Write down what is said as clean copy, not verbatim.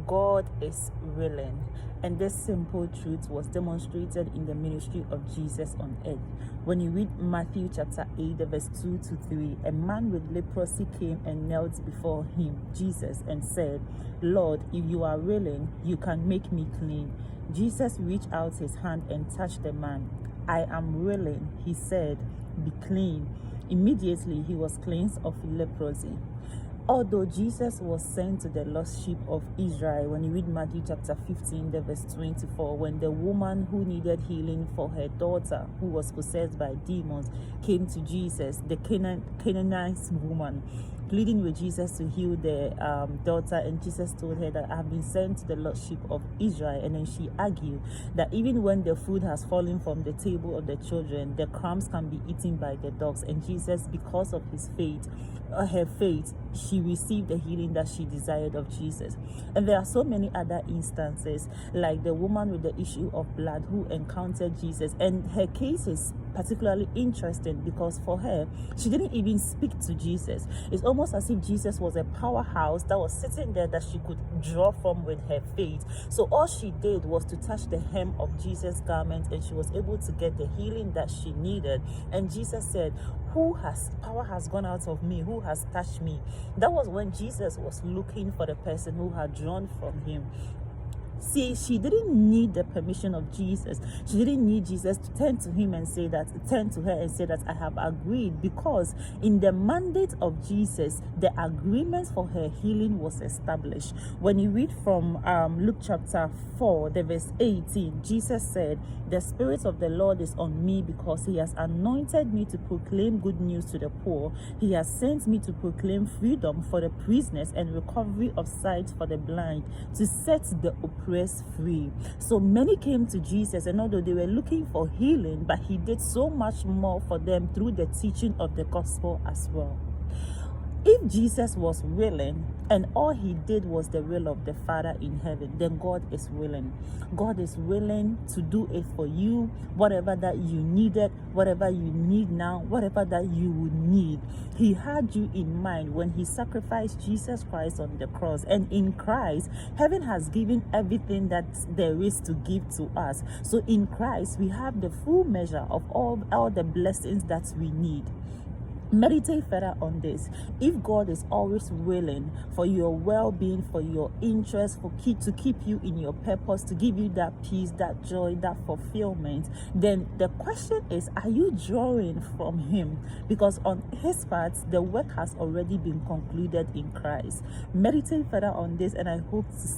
God is willing. And this simple truth was demonstrated in the ministry of Jesus on earth. When you read Matthew chapter 8, verse 2 to 3, a man with leprosy came and knelt before him, Jesus, and said, "Lord, if you are willing, you can make me clean." Jesus reached out his hand and touched the man. "I am willing," he said, "be clean." Immediately he was cleansed of leprosy. Although Jesus was sent to the lost sheep of Israel, when you read Matthew chapter 15, verse 24, when the woman who needed healing for her daughter, who was possessed by demons, came to Jesus, the Canaanite woman, pleading with Jesus to heal their daughter, and Jesus told her that, "I have been sent to the lost sheep of Israel." And then she argued that even when the food has fallen from the table of the children, the crumbs can be eaten by the dogs. And Jesus, because of her faith, she received the healing that she desired of Jesus. And there are so many other instances, like the woman with the issue of blood who encountered Jesus, and her case is particularly interesting because for her, she didn't even speak to Jesus. It's almost as if Jesus was a powerhouse that was sitting there that she could draw from with her faith. So all she did was to touch the hem of Jesus' garment, and she was able to get the healing that she needed. And Jesus said, "Power has gone out of me? Who has touched me?" That was when Jesus was looking for the person who had drawn from him. See, she didn't need the permission of Jesus. She didn't need Jesus to turn to her and say that, "I have agreed," because in the mandate of Jesus, the agreement for her healing was established. When you read from Luke chapter 4, verse 18, Jesus said, "The Spirit of the Lord is on me because he has anointed me to proclaim good news to the poor. He has sent me to proclaim freedom for the prisoners and recovery of sight for the blind, to set the oppressed free." So many came to Jesus, and although they were looking for healing, but he did so much more for them through the teaching of the gospel as well. If Jesus was willing and all he did was the will of the Father in heaven, then God is willing. God is willing to do it for you, whatever that you needed, whatever you need now, whatever that you would need. He had you in mind when he sacrificed Jesus Christ on the cross. And in Christ, heaven has given everything that there is to give to us. So in Christ, we have the full measure of all the blessings that we need. Meditate further on this. If God is always willing for your well-being, for your interest, to keep you in your purpose, to give you that peace, that joy, that fulfillment, then the question is, are you drawing from him? Because on his part, the work has already been concluded in Christ. Meditate further on this, and I hope to